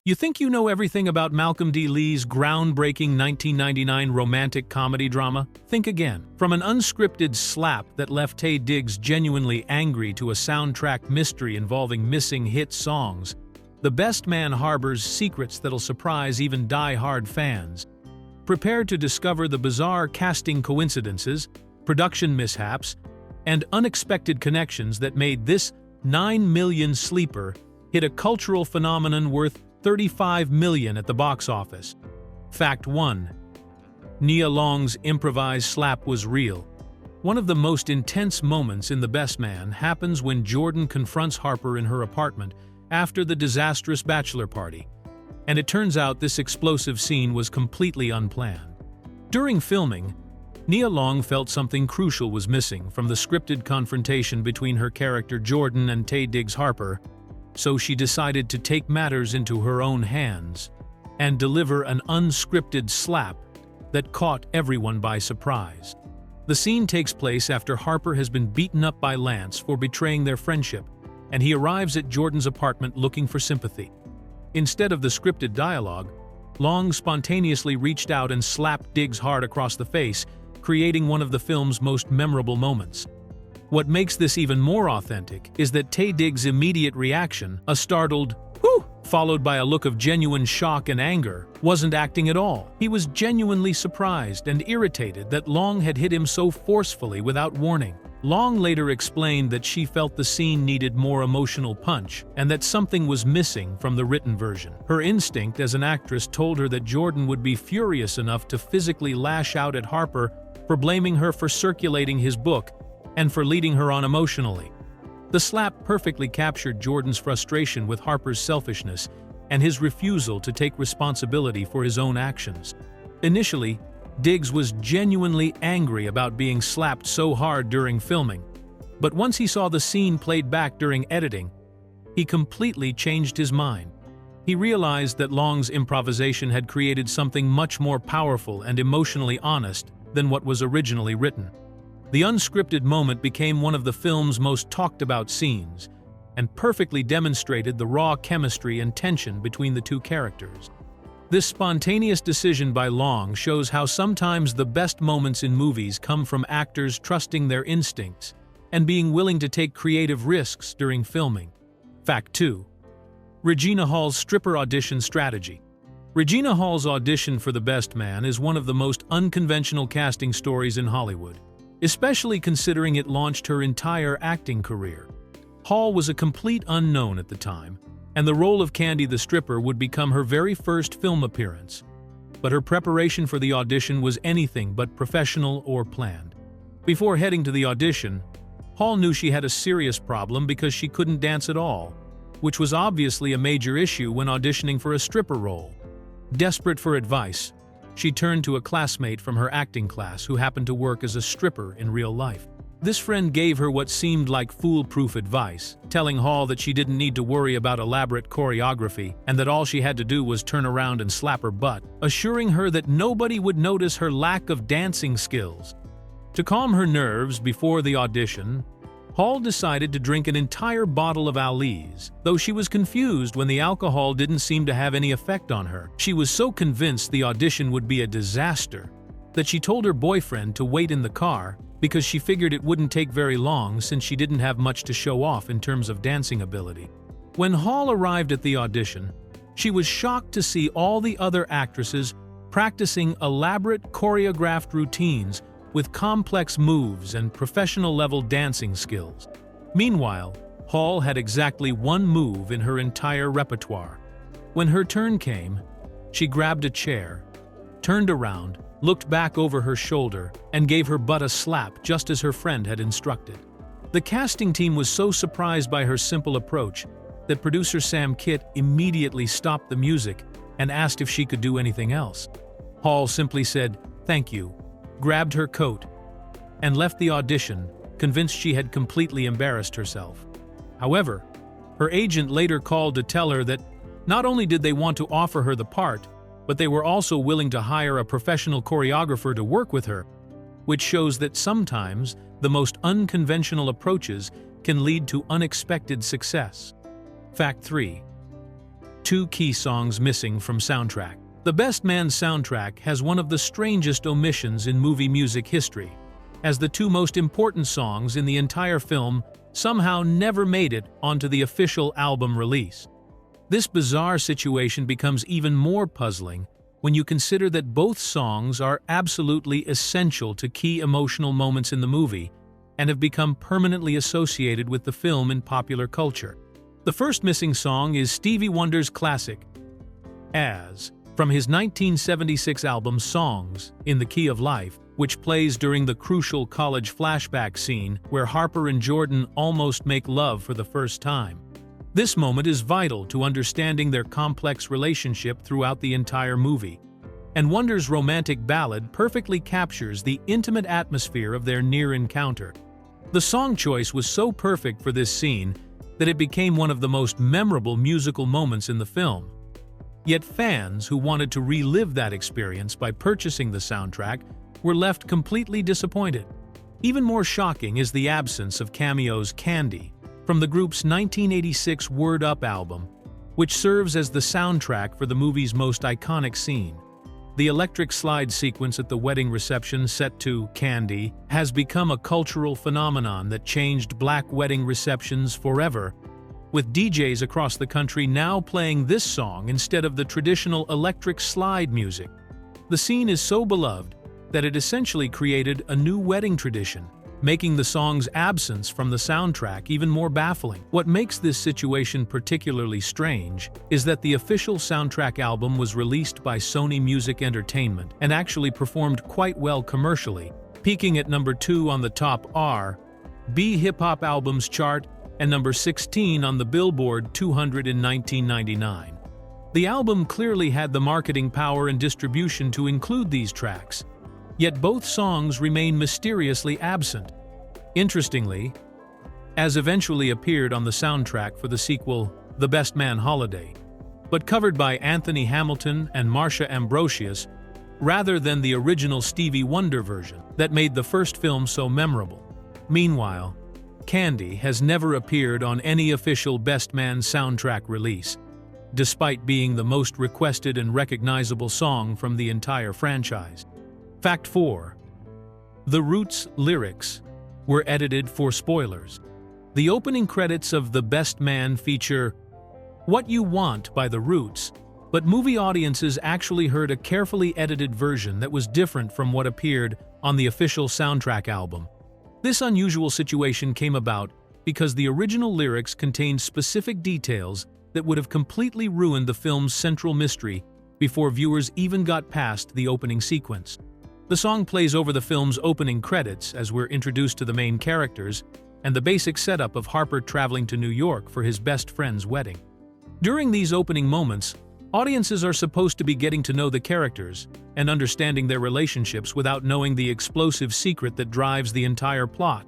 You think you know everything about Malcolm D. Lee's groundbreaking 1999 romantic comedy drama? Think again. From an unscripted slap that left Taye Diggs genuinely angry to a soundtrack mystery involving missing hit songs, The Best Man harbors secrets that'll surprise even die-hard fans. Prepare to discover the bizarre casting coincidences, production mishaps, and unexpected connections that made this 9 million sleeper hit a cultural phenomenon worth $35 million at the box office. Fact 1. Nia Long's improvised slap was real. One of the most intense moments in The Best Man happens when Jordan confronts Harper in her apartment after the disastrous bachelor party, and it turns out this explosive scene was completely unplanned. During filming, Nia Long felt something crucial was missing from the scripted confrontation between her character Jordan and Taye Diggs Harper, so she decided to take matters into her own hands and deliver an unscripted slap that caught everyone by surprise. The scene takes place after Harper has been beaten up by Lance for betraying their friendship, and he arrives at Jordan's apartment looking for sympathy. Instead of the scripted dialogue, Long spontaneously reached out and slapped Diggs hard across the face, creating one of the film's most memorable moments. What makes this even more authentic is that Taye Diggs' immediate reaction, a startled "whew," followed by a look of genuine shock and anger, wasn't acting at all. He was genuinely surprised and irritated that Long had hit him so forcefully without warning. Long later explained that she felt the scene needed more emotional punch and that something was missing from the written version. Her instinct as an actress told her that Jordan would be furious enough to physically lash out at Harper for blaming her for circulating his book and for leading her on emotionally. The slap perfectly captured Jordan's frustration with Harper's selfishness and his refusal to take responsibility for his own actions. Initially, Diggs was genuinely angry about being slapped so hard during filming, but once he saw the scene played back during editing, he completely changed his mind. He realized that Long's improvisation had created something much more powerful and emotionally honest than what was originally written. The unscripted moment became one of the film's most talked-about scenes, and perfectly demonstrated the raw chemistry and tension between the two characters. This spontaneous decision by Long shows how sometimes the best moments in movies come from actors trusting their instincts and being willing to take creative risks during filming. Fact 2. Regina Hall's stripper audition strategy. Regina Hall's audition for The Best Man is one of the most unconventional casting stories in Hollywood, especially considering it launched her entire acting career. Hall was a complete unknown at the time, and the role of Candy the stripper would become her very first film appearance. But her preparation for the audition was anything but professional or planned. Before heading to the audition, Hall knew she had a serious problem because she couldn't dance at all, which was obviously a major issue when auditioning for a stripper role. Desperate for advice, she turned to a classmate from her acting class who happened to work as a stripper in real life. This friend gave her what seemed like foolproof advice, telling Hall that she didn't need to worry about elaborate choreography and that all she had to do was turn around and slap her butt, assuring her that nobody would notice her lack of dancing skills. To calm her nerves before the audition, Hall decided to drink an entire bottle of Alese, though she was confused when the alcohol didn't seem to have any effect on her. She was so convinced the audition would be a disaster that she told her boyfriend to wait in the car because she figured it wouldn't take very long since she didn't have much to show off in terms of dancing ability. When Hall arrived at the audition, she was shocked to see all the other actresses practicing elaborate choreographed routines with complex moves and professional-level dancing skills. Meanwhile, Hall had exactly one move in her entire repertoire. When her turn came, she grabbed a chair, turned around, looked back over her shoulder, and gave her butt a slap just as her friend had instructed. The casting team was so surprised by her simple approach that producer Sam Kitt immediately stopped the music and asked if she could do anything else. Hall simply said, "Thank you," grabbed her coat, and left the audition, convinced she had completely embarrassed herself. However, her agent later called to tell her that not only did they want to offer her the part, but they were also willing to hire a professional choreographer to work with her, which shows that sometimes the most unconventional approaches can lead to unexpected success. Fact 3. Two key songs missing from soundtrack. The Best Man soundtrack has one of the strangest omissions in movie music history, as the two most important songs in the entire film somehow never made it onto the official album release. This bizarre situation becomes even more puzzling when you consider that both songs are absolutely essential to key emotional moments in the movie and have become permanently associated with the film in popular culture. The first missing song is Stevie Wonder's classic, As, from his 1976 album Songs in the Key of Life, which plays during the crucial college flashback scene where Harper and Jordan almost make love for the first time. This moment is vital to understanding their complex relationship throughout the entire movie, and Wonder's romantic ballad perfectly captures the intimate atmosphere of their near encounter. The song choice was so perfect for this scene that it became one of the most memorable musical moments in the film. Yet fans who wanted to relive that experience by purchasing the soundtrack were left completely disappointed. Even more shocking is the absence of cameos Candy from the group's 1986 Word Up album, which serves as the soundtrack for the movie's most iconic scene. The electric slide sequence at the wedding reception set to Candy has become a cultural phenomenon that changed black wedding receptions forever, with DJs across the country now playing this song instead of the traditional electric slide music. The scene is so beloved that it essentially created a new wedding tradition, making the song's absence from the soundtrack even more baffling. What makes this situation particularly strange is that the official soundtrack album was released by Sony Music Entertainment and actually performed quite well commercially, peaking at number 2 on the top R&B hip-hop albums chart and number 16 on the Billboard 200 in 1999. The album clearly had the marketing power and distribution to include these tracks, yet both songs remain mysteriously absent. Interestingly, As eventually appeared on the soundtrack for the sequel The Best Man Holiday, but covered by Anthony Hamilton and Marsha Ambrosius rather than the original Stevie Wonder version that made the first film so memorable. Meanwhile, Candy has never appeared on any official Best Man soundtrack release, despite being the most requested and recognizable song from the entire franchise. Fact 4. The Roots lyrics were edited for spoilers. The opening credits of The Best Man feature What You Want by The Roots, but movie audiences actually heard a carefully edited version that was different from what appeared on the official soundtrack album. This unusual situation came about because the original lyrics contained specific details that would have completely ruined the film's central mystery before viewers even got past the opening sequence. The song plays over the film's opening credits as we're introduced to the main characters and the basic setup of Harper traveling to New York for his best friend's wedding. During these opening moments, audiences are supposed to be getting to know the characters and understanding their relationships without knowing the explosive secret that drives the entire plot.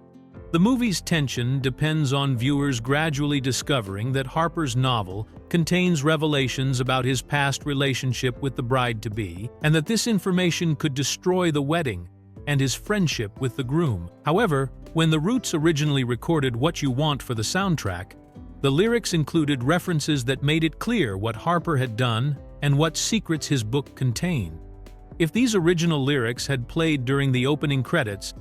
The movie's tension depends on viewers gradually discovering that Harper's novel contains revelations about his past relationship with the bride-to-be, and that this information could destroy the wedding and his friendship with the groom. However, when the Roots originally recorded What You Want for the soundtrack, the lyrics included references that made it clear what Harper had done and what secrets his book contained. If these original lyrics had played during the opening credits,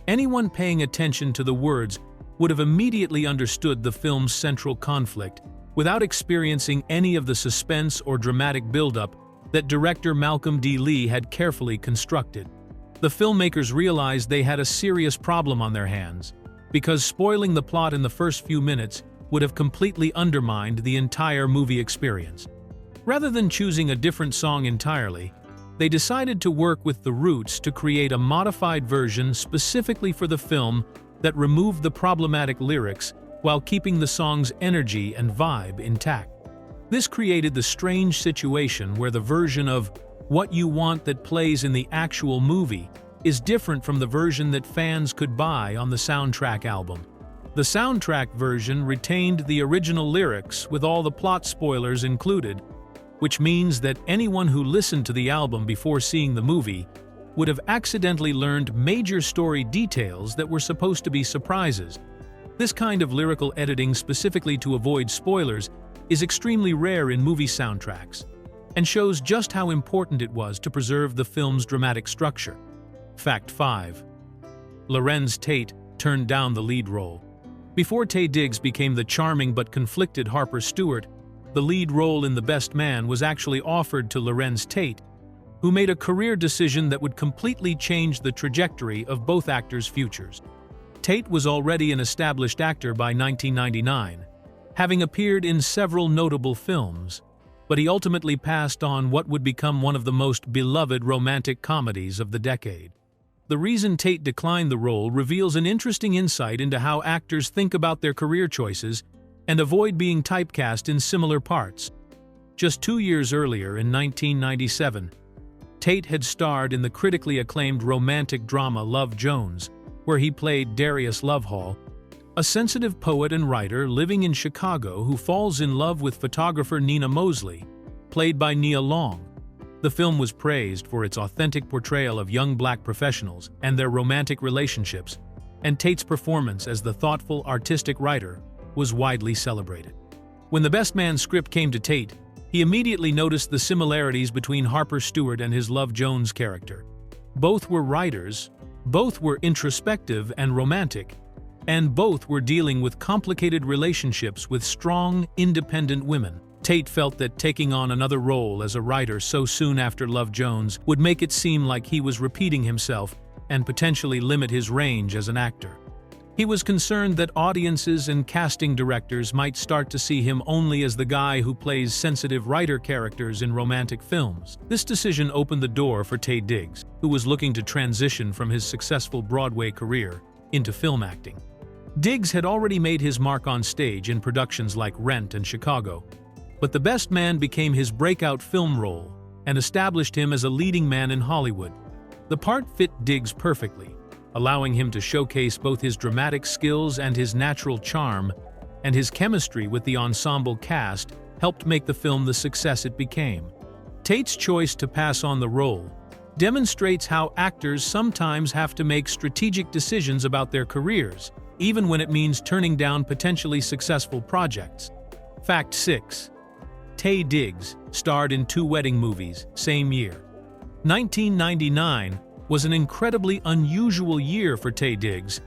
anyone paying attention to the words would have immediately understood the film's central conflict without experiencing any of the suspense or dramatic buildup that director Malcolm D. Lee had carefully constructed. The filmmakers realized they had a serious problem on their hands, because spoiling the plot in the first few minutes would have completely undermined the entire movie experience. Rather than choosing a different song entirely, they decided to work with the Roots to create a modified version specifically for the film that removed the problematic lyrics while keeping the song's energy and vibe intact. This created the strange situation where the version of What You Want that plays in the actual movie is different from the version that fans could buy on the soundtrack album. The soundtrack version retained the original lyrics with all the plot spoilers included, which means that anyone who listened to the album before seeing the movie would have accidentally learned major story details that were supposed to be surprises. This kind of lyrical editing specifically to avoid spoilers is extremely rare in movie soundtracks and shows just how important it was to preserve the film's dramatic structure. Fact 5. Larenz Tate turned down the lead role. Before Taye Diggs became the charming but conflicted Harper Stewart, the lead role in The Best Man was actually offered to Larenz Tate, who made a career decision that would completely change the trajectory of both actors' futures. Tate was already an established actor by 1999, having appeared in several notable films, but he ultimately passed on what would become one of the most beloved romantic comedies of the decade. The reason Tate declined the role reveals an interesting insight into how actors think about their career choices and avoid being typecast in similar parts. Just 2 years earlier, in 1997, Tate had starred in the critically acclaimed romantic drama Love Jones, where he played Darius Lovehall, a sensitive poet and writer living in Chicago who falls in love with photographer Nina Mosley, played by Nia Long. The film was praised for its authentic portrayal of young black professionals and their romantic relationships, and Tate's performance as the thoughtful, artistic writer was widely celebrated. When The Best Man script came to Tate, he immediately noticed the similarities between Harper Stewart and his Love Jones character. Both were writers, both were introspective and romantic, and both were dealing with complicated relationships with strong, independent women. Tate felt that taking on another role as a writer so soon after Love Jones would make it seem like he was repeating himself and potentially limit his range as an actor. He was concerned that audiences and casting directors might start to see him only as the guy who plays sensitive writer characters in romantic films. This decision opened the door for Taye Diggs, who was looking to transition from his successful Broadway career into film acting. Diggs had already made his mark on stage in productions like Rent and Chicago, but The Best Man became his breakout film role and established him as a leading man in Hollywood. The part fit Diggs perfectly, allowing him to showcase both his dramatic skills and his natural charm, and his chemistry with the ensemble cast helped make the film the success it became. Tate's choice to pass on the role demonstrates how actors sometimes have to make strategic decisions about their careers, even when it means turning down potentially successful projects. Fact 6. Taye Diggs starred in 2 wedding movies same year. 1999 was an incredibly unusual year for Taye Diggs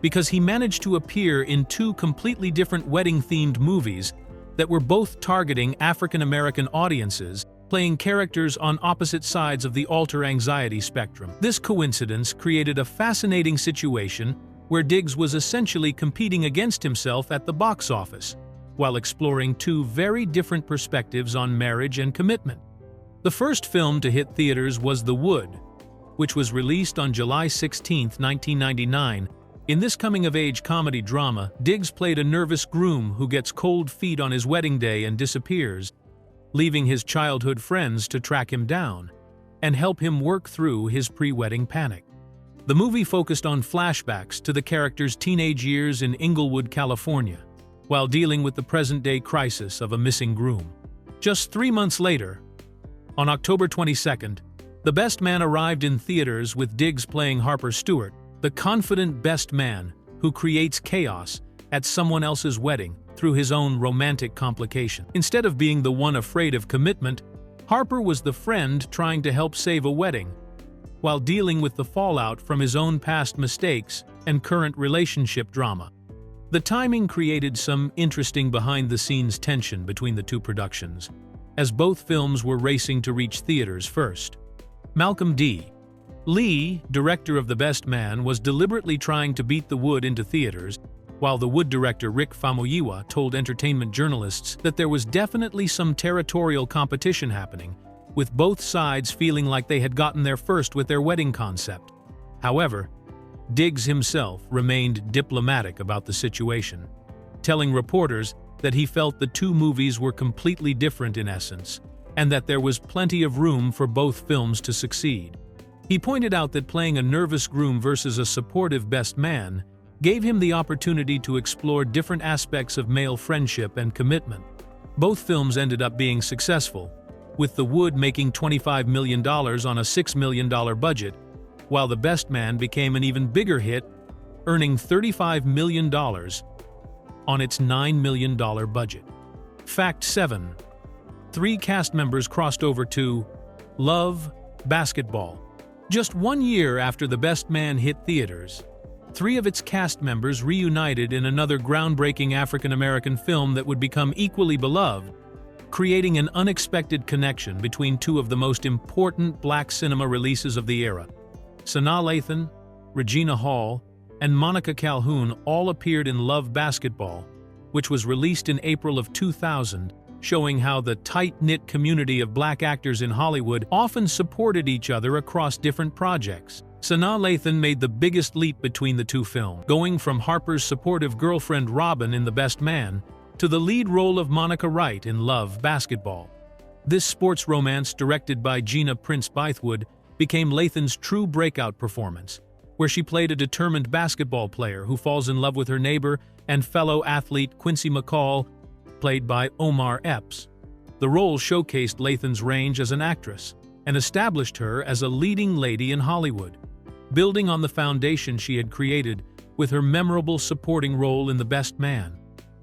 because he managed to appear in 2 completely different wedding-themed movies that were both targeting African-American audiences, playing characters on opposite sides of the alter anxiety spectrum. This coincidence created a fascinating situation where Diggs was essentially competing against himself at the box office, while exploring 2 very different perspectives on marriage and commitment. The first film to hit theaters was The Wood, which was released on July 16, 1999. In this coming-of-age comedy drama, Diggs played a nervous groom who gets cold feet on his wedding day and disappears, leaving his childhood friends to track him down and help him work through his pre-wedding panic. The movie focused on flashbacks to the character's teenage years in Inglewood, California, while dealing with the present-day crisis of a missing groom. Just 3 months later, on October 22nd, The Best Man arrived in theaters with Diggs playing Harper Stewart, the confident best man who creates chaos at someone else's wedding through his own romantic complication. Instead of being the one afraid of commitment, Harper was the friend trying to help save a wedding, while dealing with the fallout from his own past mistakes and current relationship drama. The timing created some interesting behind-the-scenes tension between the 2 productions, as both films were racing to reach theaters first. Malcolm D. Lee, director of The Best Man, was deliberately trying to beat The Wood into theaters, while The Wood director Rick Famuyiwa told entertainment journalists that there was definitely some territorial competition happening, with both sides feeling like they had gotten there first with their wedding concept. However, Diggs himself remained diplomatic about the situation, telling reporters that he felt the 2 movies were completely different in essence, and that there was plenty of room for both films to succeed. He pointed out that playing a nervous groom versus a supportive best man gave him the opportunity to explore different aspects of male friendship and commitment. Both films ended up being successful, with The Wood making $25 million on a $6 million budget, while The Best Man became an even bigger hit, earning $35 million on its $9 million budget. Fact 7. 3 cast members crossed over to Love, Basketball. Just 1 year after The Best Man hit theaters, 3 of its cast members reunited in another groundbreaking African-American film that would become equally beloved, creating an unexpected connection between 2 of the most important black cinema releases of the era. Sanaa Lathan, Regina Hall, and Monica Calhoun all appeared in Love, Basketball, which was released in April of 2000, showing how the tight-knit community of black actors in Hollywood often supported each other across different projects. Sanaa Lathan made the biggest leap between the 2 films, going from Harper's supportive girlfriend Robin in The Best Man to the lead role of Monica Wright in Love, Basketball. This sports romance, directed by Gina Prince Bythewood, became Lathan's true breakout performance, where she played a determined basketball player who falls in love with her neighbor and fellow athlete Quincy McCall, played by Omar Epps. The role showcased Lathan's range as an actress and established her as a leading lady in Hollywood, building on the foundation she had created with her memorable supporting role in The Best Man.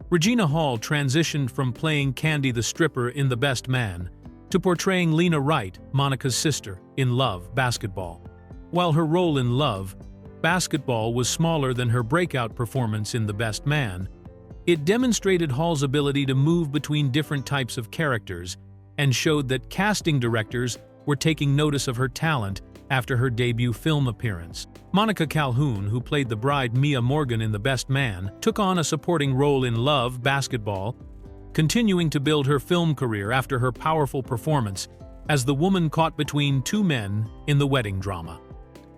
Regina Hall transitioned from playing Candy the stripper in The Best Man to portraying Lena Wright, Monica's sister, in Love, Basketball. While her role in Love, Basketball was smaller than her breakout performance in The Best Man, it demonstrated Hall's ability to move between different types of characters and showed that casting directors were taking notice of her talent after her debut film appearance. Monica Calhoun, who played the bride Mia Morgan in The Best Man, took on a supporting role in Love, Basketball, continuing to build her film career after her powerful performance as the woman caught between 2 men in the wedding drama.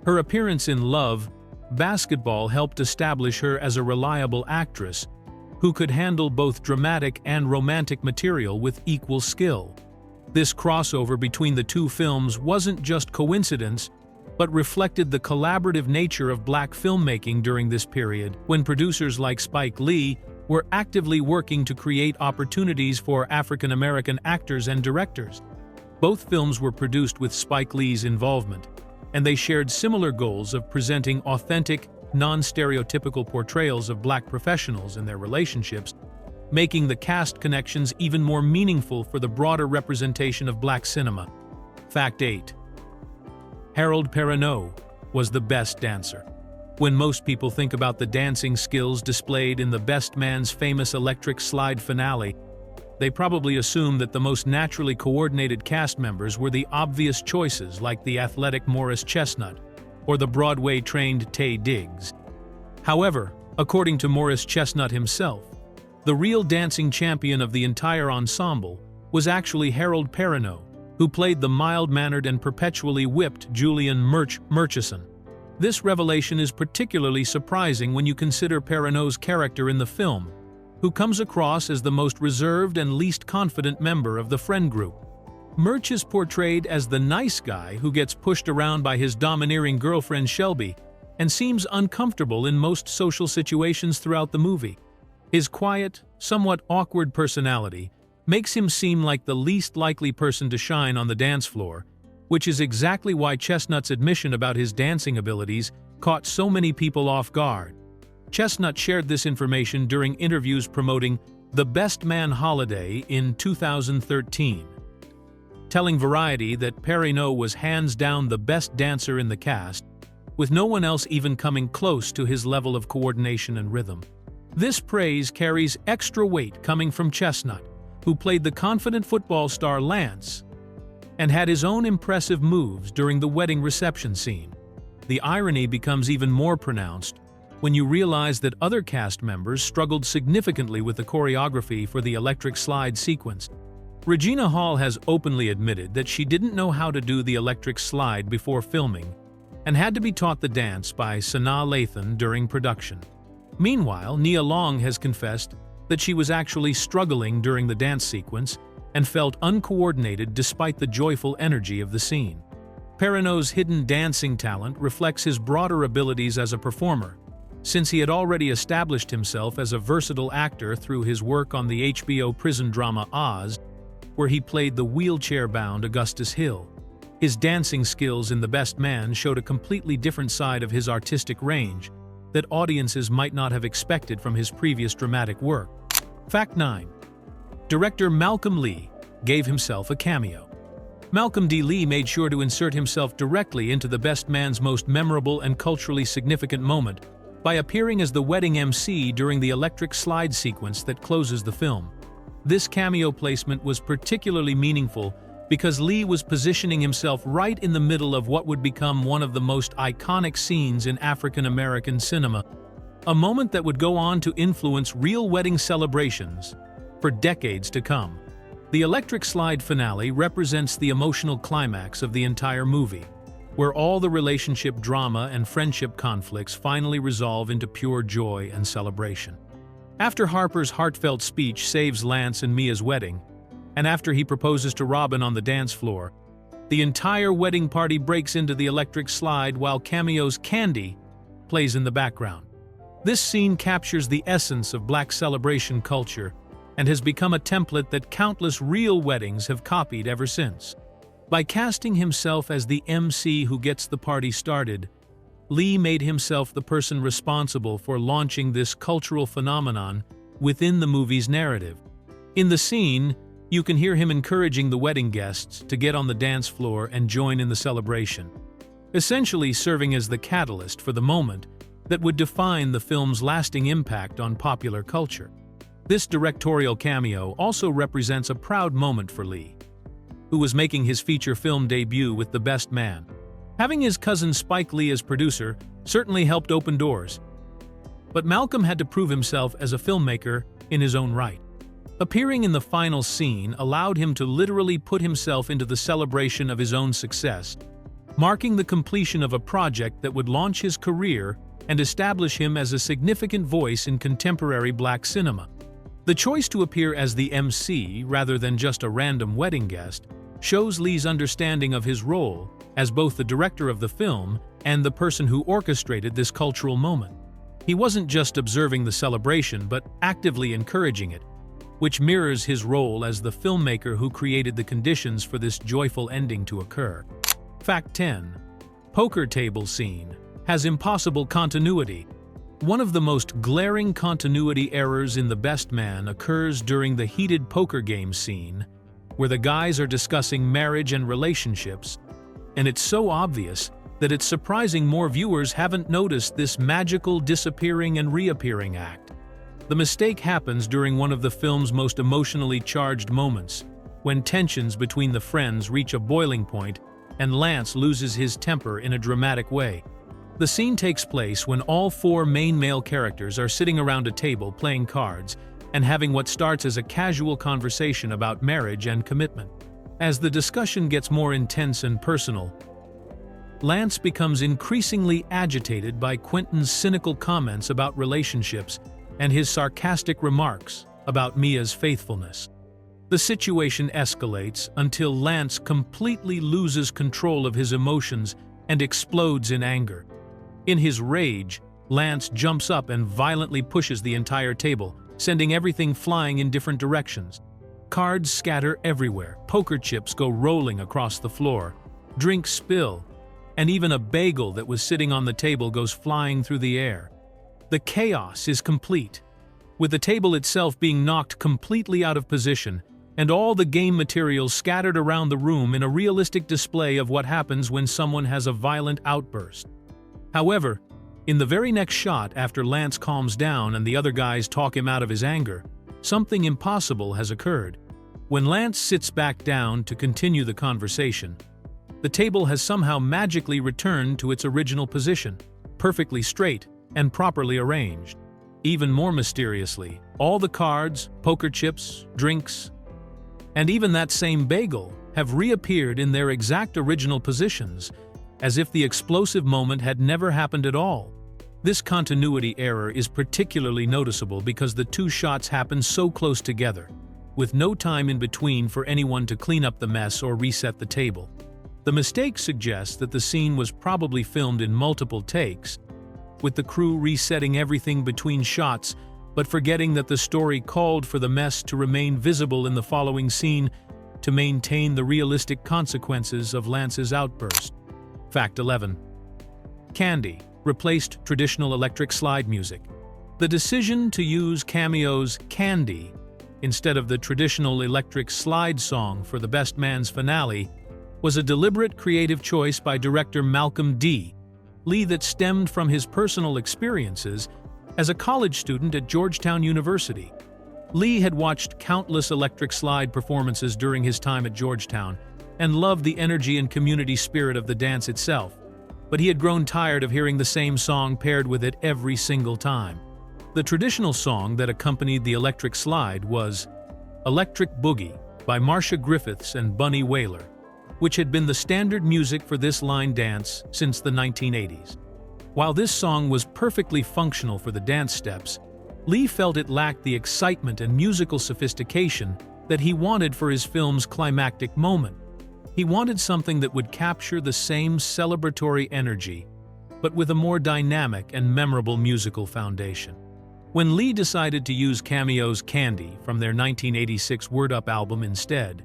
Her appearance in Love, Basketball helped establish her as a reliable actress who could handle both dramatic and romantic material with equal skill. This crossover between the 2 films wasn't just coincidence, but reflected the collaborative nature of black filmmaking during this period, when producers like Spike Lee were actively working to create opportunities for African-American actors and directors. Both films were produced with Spike Lee's involvement, and they shared similar goals of presenting authentic, non-stereotypical portrayals of black professionals and their relationships, making the cast connections even more meaningful for the broader representation of black cinema. Fact 8. Harold Perrineau was the best dancer. When most people think about the dancing skills displayed in The Best Man's famous electric slide finale, they probably assume that the most naturally coordinated cast members were the obvious choices, like the athletic Morris Chestnut or the Broadway-trained Taye Diggs. However, according to Morris Chestnut himself, the real dancing champion of the entire ensemble was actually Harold Perrineau, who played the mild-mannered and perpetually whipped Julian Murchison. This revelation is particularly surprising when you consider Perrineau's character in the film, who comes across as the most reserved and least confident member of the friend group. Murch is portrayed as the nice guy who gets pushed around by his domineering girlfriend Shelby and seems uncomfortable in most social situations throughout the movie. His quiet, somewhat awkward personality makes him seem like the least likely person to shine on the dance floor, which is exactly why Chestnut's admission about his dancing abilities caught so many people off guard. Chestnut shared this information during interviews promoting The Best Man Holiday in 2013, telling Variety that Perrineau was hands down the best dancer in the cast, with no one else even coming close to his level of coordination and rhythm. This praise carries extra weight coming from Chestnut, who played the confident football star Lance and had his own impressive moves during the wedding reception scene. The irony becomes even more pronounced when you realize that other cast members struggled significantly with the choreography for the electric slide sequence. Regina Hall has openly admitted that she didn't know how to do the electric slide before filming and had to be taught the dance by Sanaa Lathan during production. Meanwhile, Nia Long has confessed that she was actually struggling during the dance sequence and felt uncoordinated despite the joyful energy of the scene. Perrineau's hidden dancing talent reflects his broader abilities as a performer, since he had already established himself as a versatile actor through his work on the HBO prison drama Oz, where he played the wheelchair-bound Augustus Hill. His dancing skills in The Best Man showed a completely different side of his artistic range that audiences might not have expected from his previous dramatic work. Fact 9. director Malcolm Lee gave himself a cameo. Malcolm D. Lee made sure to insert himself directly into the best man's most memorable and culturally significant moment by appearing as the wedding MC during the electric slide sequence that closes the film. This cameo placement was particularly meaningful because Lee was positioning himself right in the middle of what would become one of the most iconic scenes in African American cinema, a moment that would go on to influence real wedding celebrations for decades to come. The electric slide finale represents the emotional climax of the entire movie, where all the relationship drama and friendship conflicts finally resolve into pure joy and celebration. After Harper's heartfelt speech saves Lance and Mia's wedding, and after he proposes to Robin on the dance floor, the entire wedding party breaks into the electric slide while Cameo's Candy plays in the background. This scene captures the essence of Black celebration culture and has become a template that countless real weddings have copied ever since. By casting himself as the MC who gets the party started, Lee made himself the person responsible for launching this cultural phenomenon within the movie's narrative. In the scene, you can hear him encouraging the wedding guests to get on the dance floor and join in the celebration, essentially serving as the catalyst for the moment that would define the film's lasting impact on popular culture. This directorial cameo also represents a proud moment for Lee, who was making his feature film debut with The Best Man. Having his cousin Spike Lee as producer certainly helped open doors, but Malcolm had to prove himself as a filmmaker in his own right. Appearing in the final scene allowed him to literally put himself into the celebration of his own success, marking the completion of a project that would launch his career and establish him as a significant voice in contemporary Black cinema. The choice to appear as the MC rather than just a random wedding guest shows Lee's understanding of his role as both the director of the film and the person who orchestrated this cultural moment. He wasn't just observing the celebration but actively encouraging it, which mirrors his role as the filmmaker who created the conditions for this joyful ending to occur. Fact 10. Poker table scene has impossible continuity. One of the most glaring continuity errors in The Best Man occurs during the heated poker game scene, where the guys are discussing marriage and relationships, and it's so obvious that it's surprising more viewers haven't noticed this magical disappearing and reappearing act. The mistake happens during one of the film's most emotionally charged moments, when tensions between the friends reach a boiling point and Lance loses his temper in a dramatic way. The scene takes place when all four main male characters are sitting around a table playing cards and having what starts as a casual conversation about marriage and commitment. As the discussion gets more intense and personal, Lance becomes increasingly agitated by Quentin's cynical comments about relationships and his sarcastic remarks about Mia's faithfulness. The situation escalates until Lance completely loses control of his emotions and explodes in anger. In his rage, Lance jumps up and violently pushes the entire table, sending everything flying in different directions. Cards scatter everywhere, poker chips go rolling across the floor, drinks spill, and even a bagel that was sitting on the table goes flying through the air. The chaos is complete, with the table itself being knocked completely out of position and all the game materials scattered around the room in a realistic display of what happens when someone has a violent outburst. However, in the very next shot after Lance calms down and the other guys talk him out of his anger, something impossible has occurred. When Lance sits back down to continue the conversation, the table has somehow magically returned to its original position, perfectly straight and properly arranged. Even more mysteriously, all the cards, poker chips, drinks, and even that same bagel have reappeared in their exact original positions, as if the explosive moment had never happened at all. This continuity error is particularly noticeable because the two shots happen so close together, with no time in between for anyone to clean up the mess or reset the table. The mistake suggests that the scene was probably filmed in multiple takes, with the crew resetting everything between shots, but forgetting that the story called for the mess to remain visible in the following scene to maintain the realistic consequences of Lance's outburst. Fact 11. Candy replaced traditional electric slide music. The decision to use Cameo's Candy instead of the traditional electric slide song for the Best Man's finale, was a deliberate creative choice by director Malcolm D. Lee that stemmed from his personal experiences as a college student at Georgetown University. Lee had watched countless electric slide performances during his time at Georgetown and loved the energy and community spirit of the dance itself, but he had grown tired of hearing the same song paired with it every single time. The traditional song that accompanied the electric slide was Electric Boogie by Marcia Griffiths and Bunny Wailer, which had been the standard music for this line dance since the 1980s. While this song was perfectly functional for the dance steps, Lee felt it lacked the excitement and musical sophistication that he wanted for his film's climactic moment. He wanted something that would capture the same celebratory energy, but with a more dynamic and memorable musical foundation. When Lee decided to use Cameo's Candy from their 1986 Word Up album instead,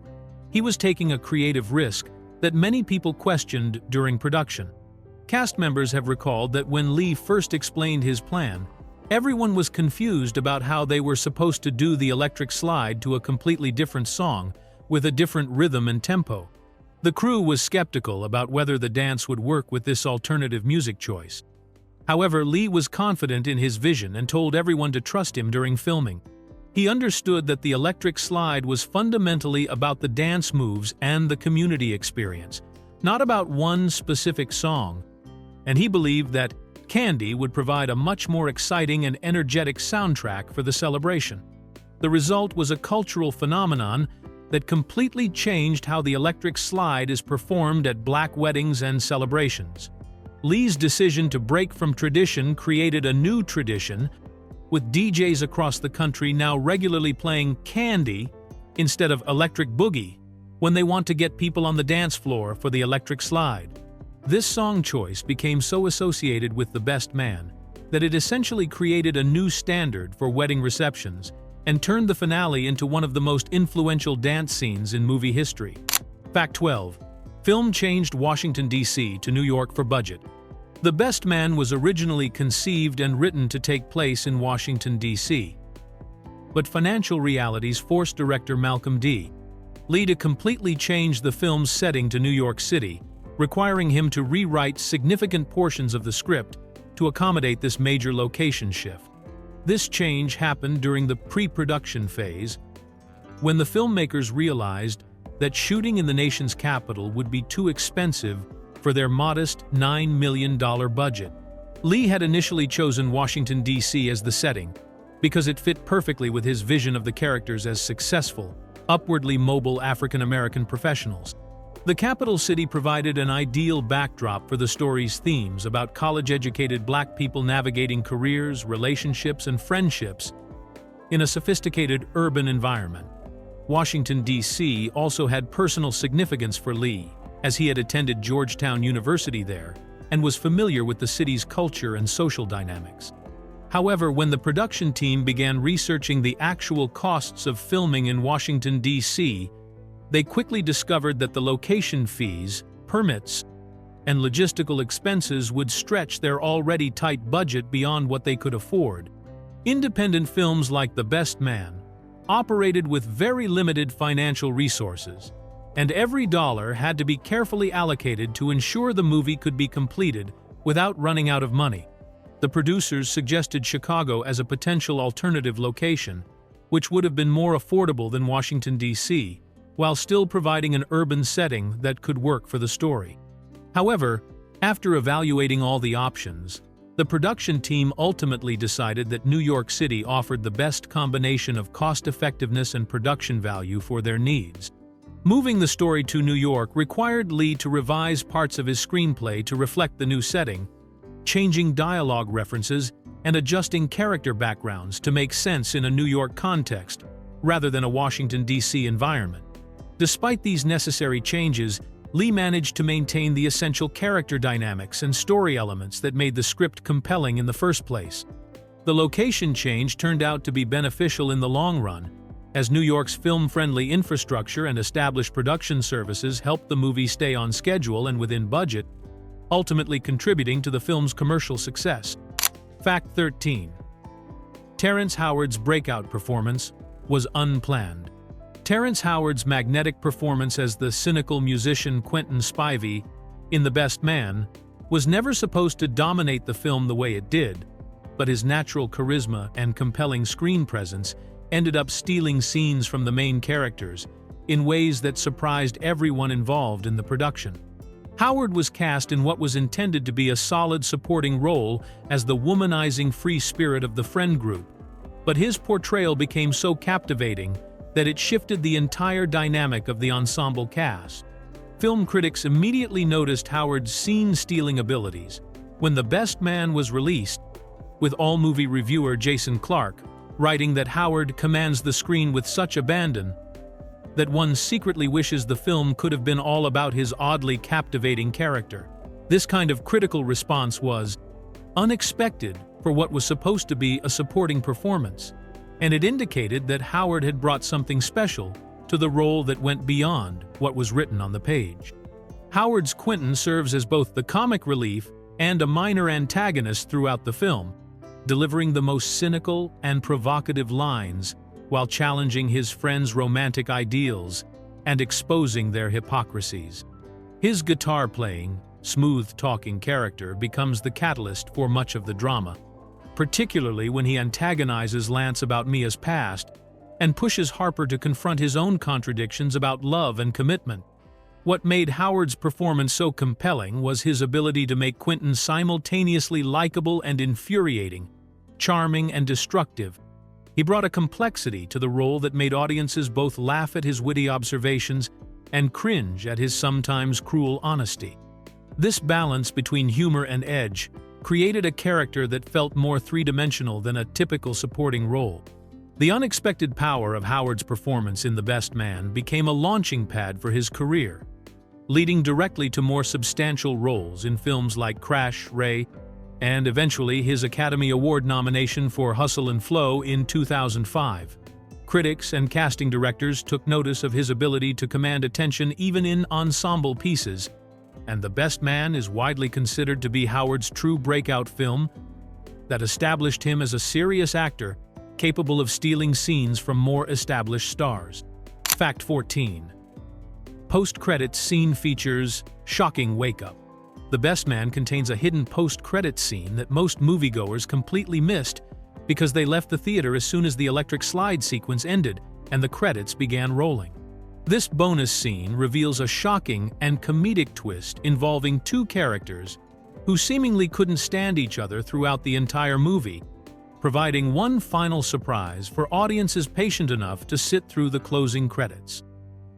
he was taking a creative risk that many people questioned during production. Cast members have recalled that when Lee first explained his plan, everyone was confused about how they were supposed to do the electric slide to a completely different song with a different rhythm and tempo. The crew was skeptical about whether the dance would work with this alternative music choice. However, Lee was confident in his vision and told everyone to trust him during filming. He understood that the electric slide was fundamentally about the dance moves and the community experience, not about one specific song, and he believed that Candy would provide a much more exciting and energetic soundtrack for the celebration. The result was a cultural phenomenon that completely changed how the electric slide is performed at black weddings and celebrations. Lee's decision to break from tradition created a new tradition, with DJs across the country now regularly playing Candy instead of Electric Boogie when they want to get people on the dance floor for the electric slide. This song choice became so associated with The Best Man that it essentially created a new standard for wedding receptions and turned the finale into one of the most influential dance scenes in movie history. Fact 12. Film changed Washington, D.C. to New York for budget. The Best Man was originally conceived and written to take place in Washington, D.C., but financial realities forced director Malcolm D. Lee to completely change the film's setting to New York City, requiring him to rewrite significant portions of the script to accommodate this major location shift. This change happened during the pre-production phase, when the filmmakers realized that shooting in the nation's capital would be too expensive for their modest $9 million budget. Lee had initially chosen Washington, D.C. as the setting because it fit perfectly with his vision of the characters as successful, upwardly mobile African-American professionals. The capital city provided an ideal backdrop for the story's themes about college-educated black people navigating careers, relationships, and friendships in a sophisticated urban environment. Washington, D.C. also had personal significance for Lee, as he had attended Georgetown University there and was familiar with the city's culture and social dynamics. However, when the production team began researching the actual costs of filming in Washington, D.C., they quickly discovered that the location fees, permits, and logistical expenses would stretch their already tight budget beyond what they could afford. Independent films like The Best Man operated with very limited financial resources, and every dollar had to be carefully allocated to ensure the movie could be completed without running out of money. The producers suggested Chicago as a potential alternative location, which would have been more affordable than Washington, D.C., while still providing an urban setting that could work for the story. However, after evaluating all the options, the production team ultimately decided that New York City offered the best combination of cost-effectiveness and production value for their needs. Moving the story to New York required Lee to revise parts of his screenplay to reflect the new setting, changing dialogue references and adjusting character backgrounds to make sense in a New York context, rather than a Washington, D.C. environment. Despite these necessary changes, Lee managed to maintain the essential character dynamics and story elements that made the script compelling in the first place. The location change turned out to be beneficial in the long run, as New York's film-friendly infrastructure and established production services helped the movie stay on schedule and within budget, ultimately contributing to the film's commercial success. Fact 13. Terrence Howard's breakout performance was unplanned. Terrence Howard's magnetic performance as the cynical musician Quentin Spivey in The Best Man was never supposed to dominate the film the way it did, but his natural charisma and compelling screen presence ended up stealing scenes from the main characters in ways that surprised everyone involved in the production. Howard was cast in what was intended to be a solid supporting role as the womanizing free spirit of the friend group, but his portrayal became so captivating that it shifted the entire dynamic of the ensemble cast. Film critics immediately noticed Howard's scene-stealing abilities. When The Best Man was released, with AllMovie reviewer Jason Clark writing that Howard commands the screen with such abandon that one secretly wishes the film could have been all about his oddly captivating character. This kind of critical response was unexpected for what was supposed to be a supporting performance, and it indicated that Howard had brought something special to the role that went beyond what was written on the page. Howard's Quentin serves as both the comic relief and a minor antagonist throughout the film, delivering the most cynical and provocative lines while challenging his friends' romantic ideals and exposing their hypocrisies. His guitar-playing, smooth-talking character becomes the catalyst for much of the drama, particularly when he antagonizes Lance about Mia's past and pushes Harper to confront his own contradictions about love and commitment. What made Howard's performance so compelling was his ability to make Quentin simultaneously likable and infuriating, charming and destructive. He brought a complexity to the role that made audiences both laugh at his witty observations and cringe at his sometimes cruel honesty. This balance between humor and edge created a character that felt more three-dimensional than a typical supporting role. The unexpected power of Howard's performance in The Best Man became a launching pad for his career, leading directly to more substantial roles in films like Crash, Ray, and eventually his Academy Award nomination for Hustle and Flow in 2005. Critics and casting directors took notice of his ability to command attention even in ensemble pieces, and The Best Man is widely considered to be Howard's true breakout film that established him as a serious actor capable of stealing scenes from more established stars. Fact 14. Post-credits scene features shocking wake-up. The Best Man contains a hidden post-credits scene that most moviegoers completely missed because they left the theater as soon as the electric slide sequence ended and the credits began rolling. This bonus scene reveals a shocking and comedic twist involving two characters who seemingly couldn't stand each other throughout the entire movie, providing one final surprise for audiences patient enough to sit through the closing credits.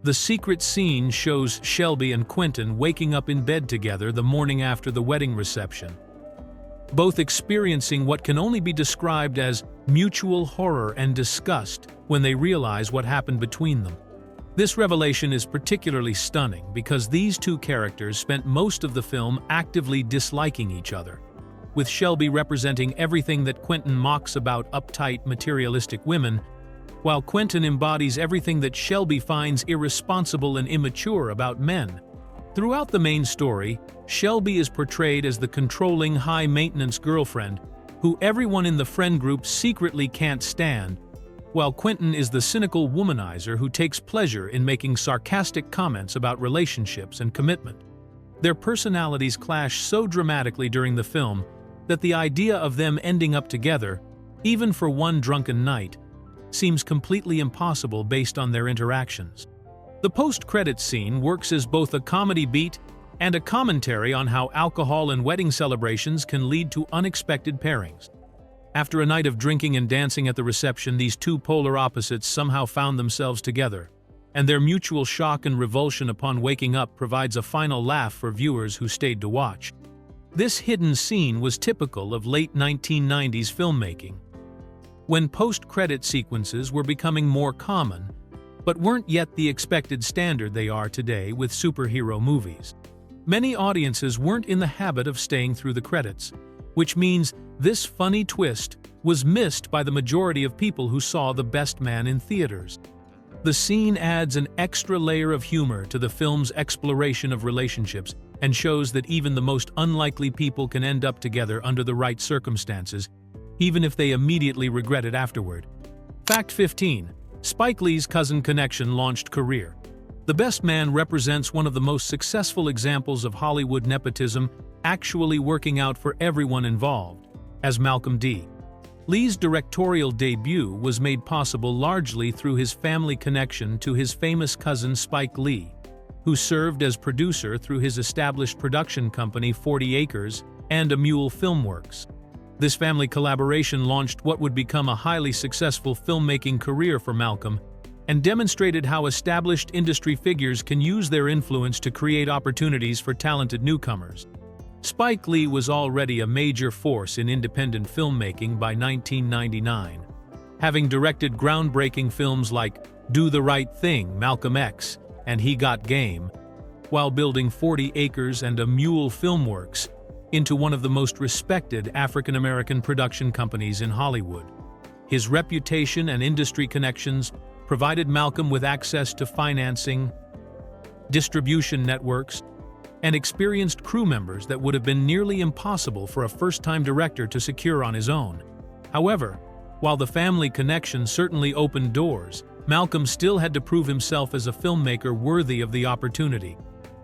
The secret scene shows Shelby and Quentin waking up in bed together the morning after the wedding reception, both experiencing what can only be described as mutual horror and disgust when they realize what happened between them. This revelation is particularly stunning because these two characters spent most of the film actively disliking each other, with Shelby representing everything that Quentin mocks about uptight, materialistic women, while Quentin embodies everything that Shelby finds irresponsible and immature about men. Throughout the main story, Shelby is portrayed as the controlling, high-maintenance girlfriend who everyone in the friend group secretly can't stand, while Quentin is the cynical womanizer who takes pleasure in making sarcastic comments about relationships and commitment. Their personalities clash so dramatically during the film that the idea of them ending up together, even for one drunken night, seems completely impossible based on their interactions. The post-credits scene works as both a comedy beat and a commentary on how alcohol and wedding celebrations can lead to unexpected pairings. After a night of drinking and dancing at the reception, these two polar opposites somehow found themselves together, and their mutual shock and revulsion upon waking up provides a final laugh for viewers who stayed to watch. This hidden scene was typical of late 1990s filmmaking, when post-credit sequences were becoming more common, but weren't yet the expected standard they are today with superhero movies. Many audiences weren't in the habit of staying through the credits, which means this funny twist was missed by the majority of people who saw The Best Man in theaters. The scene adds an extra layer of humor to the film's exploration of relationships and shows that even the most unlikely people can end up together under the right circumstances, even if they immediately regret it afterward. Fact 15. Spike Lee's cousin connection launched career. The Best Man represents one of the most successful examples of Hollywood nepotism actually working out for everyone involved, as Malcolm D. Lee's directorial debut was made possible largely through his family connection to his famous cousin Spike Lee, who served as producer through his established production company 40 Acres and A Mule Filmworks. This family collaboration launched what would become a highly successful filmmaking career for Malcolm and demonstrated how established industry figures can use their influence to create opportunities for talented newcomers. Spike Lee was already a major force in independent filmmaking by 1999, having directed groundbreaking films like Do the Right Thing, Malcolm X, and He Got Game, while building 40 Acres and A Mule Filmworks into one of the most respected African-American production companies in Hollywood. His reputation and industry connections provided Malcolm with access to financing, distribution networks, and experienced crew members that would have been nearly impossible for a first-time director to secure on his own. However, while the family connection certainly opened doors, Malcolm still had to prove himself as a filmmaker worthy of the opportunity.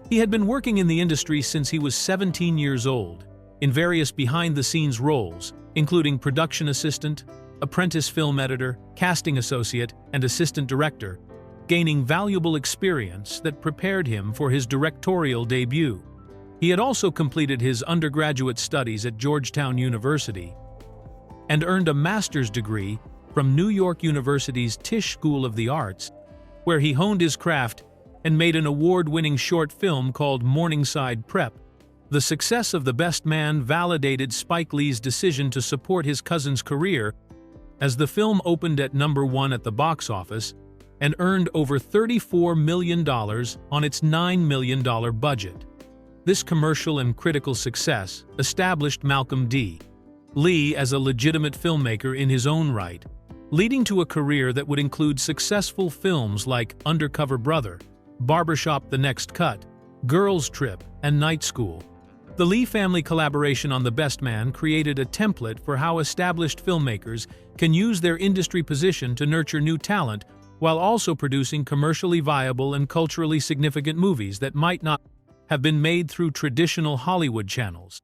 He had been working in the industry since he was 17 years old, in various behind-the-scenes roles, including production assistant, apprentice film editor, casting associate, and assistant director, gaining valuable experience that prepared him for his directorial debut. He had also completed his undergraduate studies at Georgetown University and earned a master's degree from New York University's Tisch School of the Arts, where he honed his craft and made an award-winning short film called Morningside Prep. The success of The Best Man validated Spike Lee's decision to support his cousin's career, as the film opened at #1 at the box office and earned over $34 million on its $9 million budget. This commercial and critical success established Malcolm D. Lee as a legitimate filmmaker in his own right, leading to a career that would include successful films like Undercover Brother, Barbershop: The Next Cut, Girls Trip, and Night School. The Lee family collaboration on The Best Man created a template for how established filmmakers can use their industry position to nurture new talent while also producing commercially viable and culturally significant movies that might not have been made through traditional Hollywood channels.